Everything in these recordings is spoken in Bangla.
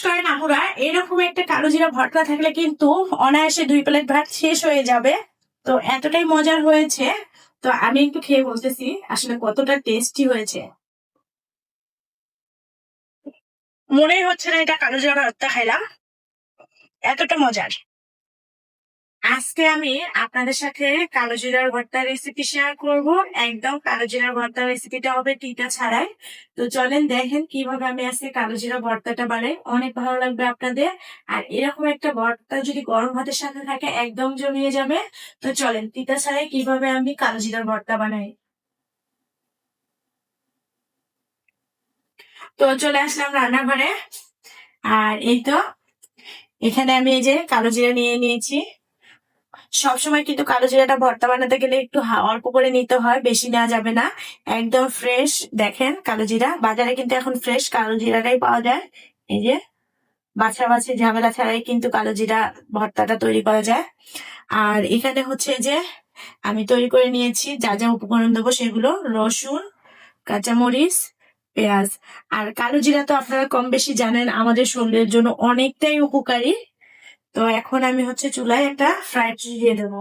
করেন আমরা এরকম একটা কালো জিরা ভর্তা থাকলে কিন্তু অনায়াসে 2 প্লেট ভাত শেষ হয়ে যাবে। তো এতটাই মজার হয়েছে। তো আমি একটু খেয়ে বলতেছি আসলে কতটা টেস্টি হয়েছে। মনেই হচ্ছে না এটা কালো জিরা ভর্তা খাইলাম, এতটা মজার। আজকে আমি আপনাদের সাথে কালো জিরার ভর্তার রেসিপি শেয়ার করব। একদম কালো জিরার ভর্তার রেসিপিটা হবে তিতা ছাড়াই। তো চলেন দেখেন কিভাবে আমি আজকে কালো জিরা ভর্তাটা বানাই, অনেক ভালো লাগবে আপনাদের। আর এরকম একটা ভর্তা যদি গরম ভাতের সাথে থাকে একদম জমিয়ে যাবে। তো চলেন তিতা ছাড়াই কিভাবে আমি কালো জিরার ভর্তা বানাই। তো চলে আসলাম রান্নাঘরে। আর এই তো এখানে আমি এই যে কালো জিরা নিয়ে নিয়েছি। সবসময় কিন্তু কালো জিরাটা ভর্তা বানাতে গেলে একটু অল্প করে নিতে হয়, বেশি নেওয়া যাবে না। একদম ফ্রেশ দেখেন কালো জিরা, বাজারে কিন্তু এখন ফ্রেশ কালো জিরাটাই পাওয়া যায়। এই যে বাছাবাছি ঝামেলা ছাড়াই কিন্তু কালো জিরা ভর্তাটা তৈরি করা যায়। আর এখানে হচ্ছে যে আমি তৈরি করে নিয়েছি যা যা উপকরণ দেবো সেগুলো: রসুন, কাঁচামরিচ, পেঁয়াজ। আর কালো জিরা তো আপনারা কম বেশি জানেন আমাদের শরীরের জন্য অনেকটাই উপকারী। তো এখন আমি হচ্ছে চুলায় একটা ফ্রাই প্যান দিয়ে দেবো।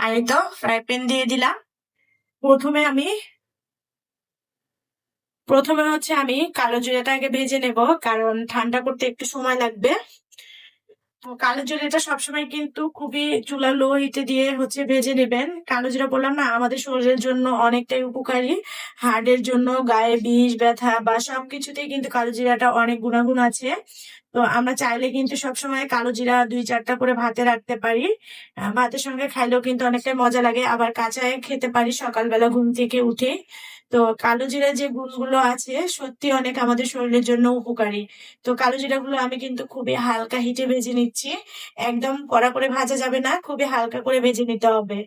আর এই তো ফ্রাই প্যান দিয়ে দিলাম। প্রথমে আমি প্রথমে হচ্ছে আমি কালো জিরাটা আগে ভেজে নেব, কারণ ঠান্ডা করতে একটু সময় লাগবে। তো কালো জিরাটা সবসময় কিন্তু খুবই চুলা লো হিটে দিয়ে হচ্ছে ভেজে নেবেন। কালো জিরা বললাম না আমাদের শরীরের জন্য অনেকটাই উপকারী। হার্টের জন্য, গায়ে বিষ ব্যথা বা সবকিছুতেই কিন্তু কালো জিরাটা অনেক গুণাগুণ আছে। তো আমরা চাইলে কিন্তু সবসময় কালো জিরা 2-4টা করে ভাতে রাখতে পারি। ভাতের সঙ্গে খাইলেও কিন্তু অনেকটাই মজা লাগে, আবার কাঁচায় খেতে পারি সকালবেলা ঘুম থেকে উঠে। তো কালো জিরার যে গুণগুলো আছে সত্যি অনেক আমাদের শরীরের জন্য উপকারী। তো কালো জিরা গুলো আমি কিন্তু খুবই হালকা হিটে ভেজে নিচ্ছি। একদম কড়া করে ভাজা যাবে না, খুবই হালকা করে ভেজে নিতে হবে।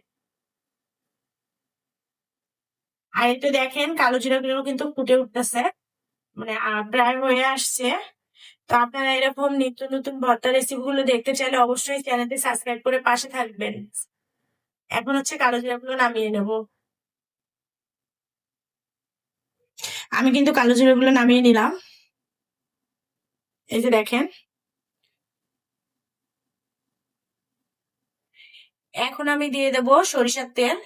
আর একটু দেখেন কালো জিরা গুলো কিন্তু ফুটে উঠতেছে, মানে প্রায় হয়ে আসছে। তো আপনারা এরকম নিত্য নতুন ভর্তা রেসিপি গুলো দেখতে চাইলে অবশ্যই চ্যানেলটি সাবস্ক্রাইব করে পাশে থাকবেন। এখন হচ্ছে কালো জিরা গুলো নামিয়ে নেব। আমি কিন্তু কালো জিরা গুলো নামিয়ে নিলাম। এই যে দেখেন। এখন আমি দিয়ে দেব সরিষার তেল।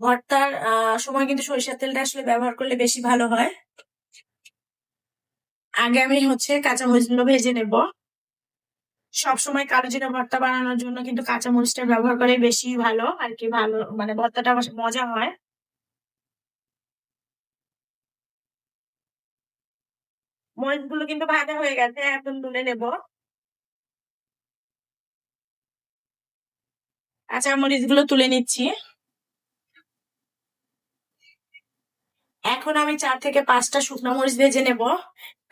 ভর্তার সময় কিন্তু সরিষার তেলটা আসলে ব্যবহার করলে বেশি ভালো হয়। আগে আমি হচ্ছে কাঁচামরিচ গুলো ভেজে নেব। সবসময় কালো জিরা ভর্তা বানানোর জন্য কিন্তু কাঁচামরিচটা ব্যবহার করে বেশি ভালো আর কি, ভালো মানে ভর্তাটা মজা হয়। মরিচ গুলো কিন্তু ভাজা হয়ে গেছে, এখন তুলে নেব। কাঁচামরিচ গুলো তুলে নিচ্ছি। এখন আমি 4 থেকে 5টা শুকনো মরিচ ভেজে নেব।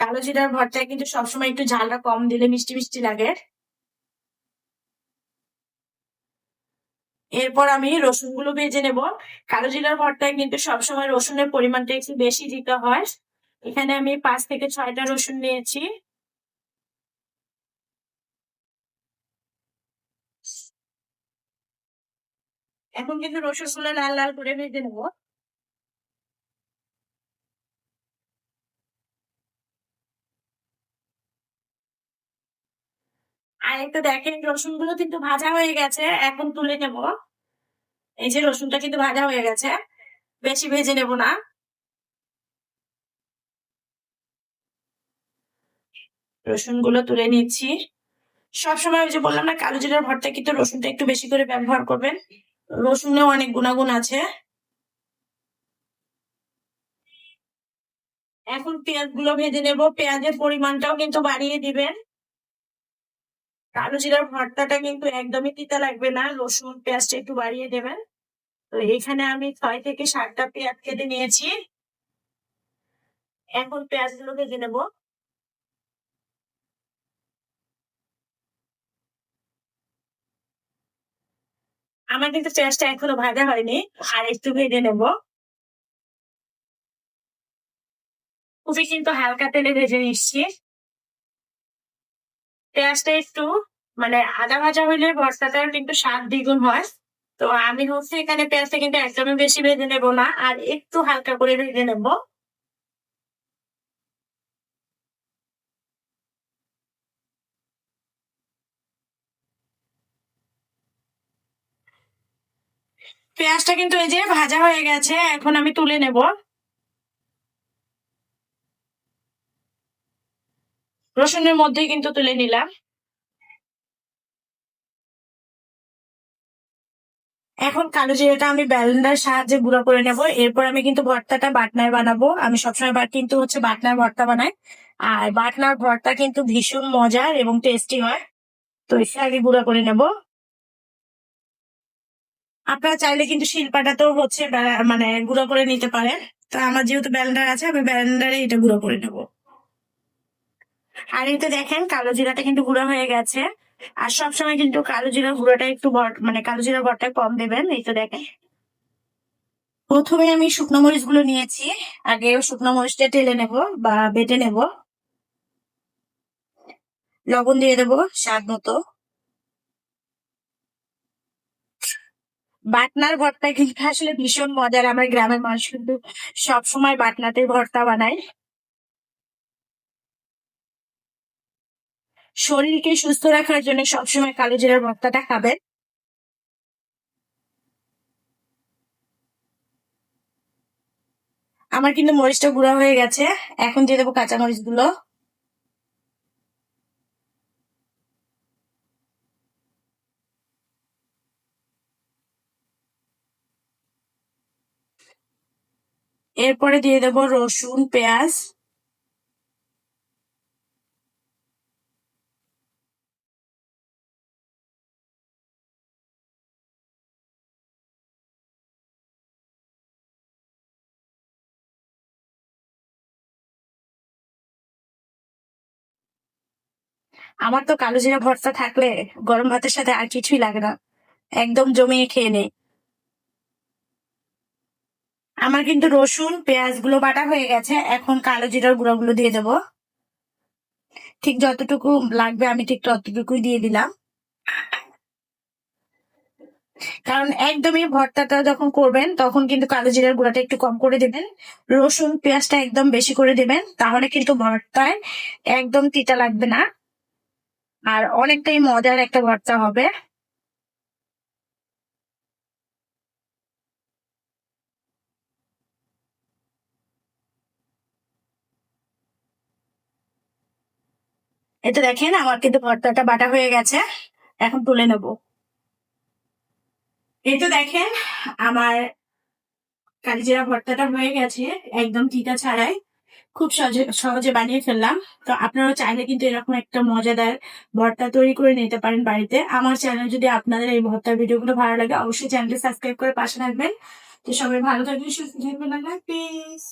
কালো জিরার ভর্তায় কিন্তু সবসময় একটু ঝালটা কম দিলে মিষ্টি মিষ্টি লাগে। এরপর আমি রসুন গুলো ভেজে নেব। কালো জিরার ভর্তায় কিন্তু সবসময় রসুনের পরিমাণটা একটু বেশি দিতে হয়। এখানে আমি 5 থেকে 6টা রসুন নিয়েছি। এখন কিন্তু রসুন গুলো লাল লাল করে ভেজে নেব। আর একটু দেখেন রসুন গুলো কিন্তু ভাজা হয়ে গেছে, এখন তুলে নেব। এই যে রসুনটা কিন্তু ভাজা হয়ে গেছে, বেশি ভেজে নেব না। রসুন গুলো তুলে নিচ্ছি। সবসময় ওই যে বললাম না কালো জিরার ভর্তা কিন্তু রসুনটা একটু বেশি করে ব্যবহার করবেন, রসুনেও অনেক গুণাগুণ আছে। এখন পেঁয়াজ গুলো ভেজে নেব, পেঁয়াজের পরিমাণটাও কিন্তু বাড়িয়ে দিবেন। কালো জিরার ভর্তাটা কিন্তু একদমই তিতা লাগবে না, রসুন পেঁয়াজটা একটু বাড়িয়ে দেবেন। তো এখানে আমি 6 থেকে 7টা পেঁয়াজ কেটে নিয়েছি। এখন পেঁয়াজ গুলো ভেজে নেব। আমার কিন্তু পেঁয়াজটা এখনো ভাজা হয়নি, আর একটু ভেজে নেব। খুবই কিন্তু হালকা তেলে ভেজে নিচ্ছি। পেঁয়াজটা একটু মানে আদা ভাজা হইলে ভর্তাটার কিন্তু স্বাদ দ্বিগুণ হয়। তো আমি হচ্ছে এখানে পেঁয়াজটা কিন্তু একদমই বেশি ভেজে নেব না, আর একটু হালকা করে ভেজে নেব। পেঁয়াজটা কিন্তু এই যে ভাজা হয়ে গেছে, এখন আমি তুলে নেব। রসুনের মধ্যেই কিন্তু তুলে নিলাম। এখন কালো জিরাটা আমি ব্লেন্ডার সাহায্যে গুঁড়ো করে নেব। এরপর আমি কিন্তু ভর্তাটা বাটনায় বানাবো। আমি সবসময় কিন্তু হচ্ছে বাটনার ভর্তা বানাই। আর বাটনার ভর্তা কিন্তু ভীষণ মজার এবং টেস্টি হয়। তো এসে আগে গুঁড়ো করে নেব। আপনারা চাইলে কিন্তু শিলপাটাতেও হচ্ছে মানে গুঁড়ো করে নিতে পারেন। তো আমার যেহেতু ব্লেন্ডার আছে, আমি ব্লেন্ডারে এটা গুঁড়ো করে নেব। আর এই তো দেখেন কালো জিরাটা কিন্তু গুঁড়ো হয়ে গেছে। আর সবসময় কিন্তু কালো জিরা গুঁড়োটা একটু মানে কালো জিরা ভর্তা কম দেবেন। এই তো দেখেন, প্রথমে আমি শুকনো মরিচ গুলো নিয়েছি। আগে শুকনো মরিচটা টেলে নেব বা বেটে নেব। লবণ দিয়ে দেবো স্বাদ মতো। বাটনার ভর্তা কিন্তু আসলে ভীষণ মজার। আমার গ্রামের মানুষ কিন্তু সবসময় বাটনাতে ভর্তা বানায়। শরীরকে সুস্থ রাখার জন্য সবসময় কালো জিরার ভর্তাটা খাবেন। আমার কিন্তু মরিচটা গুঁড়া হয়ে গেছে। এখন দিয়ে দেবো কাঁচা মরিচ গুলো। এরপরে দিয়ে দেবো রসুন, পেঁয়াজ। আমার তো কালো জিরা ভর্তা থাকলে গরম ভাতের সাথে আর কিছুই লাগে না, একদম জমিয়ে খেয়ে নেই। আমার কিন্তু রসুন পেঁয়াজ গুলো বাটা হয়ে গেছে। এখন কালো জিরার গুঁড়ো গুলো দিয়ে দেবো। ঠিক যতটুকু লাগবে আমি ঠিক ততটুকুই দিয়ে দিলাম। কারণ একদমই ভর্তাটা যখন করবেন তখন কিন্তু কালো জিরার গুঁড়াটা একটু কম করে দেবেন। রসুন পেঁয়াজটা একদম বেশি করে দেবেন, তাহলে কিন্তু ভর্তায় একদম তিতা লাগবে না, আর অনেকটাই মজার একটা ভর্তা হবে। এতে দেখেন আমার কিন্তু ভর্তাটা বাটা হয়ে গেছে। এখন তুলে নেব। এই তো দেখেন আমার কালিজিরা ভর্তাটা হয়ে গেছে, একদম তিতা ছাড়াই। খুব সহজে সহজে বানিয়ে ফেললাম। তো আপনারা চাইলে কিন্তু এরকম একটা মজাদার ভর্তা তৈরি করে নিতে পারেন বাড়িতে। আমার চ্যানেল যদি আপনাদের এই ভর্তার ভিডিওগুলো ভালো লাগে, অবশ্যই চ্যানেলটি সাবস্ক্রাইব করে পাশে থাকবেন। তো সবাই ভালো থাকবেন, সুস্থ থাকবেন, আল্লাহ হাফেজ।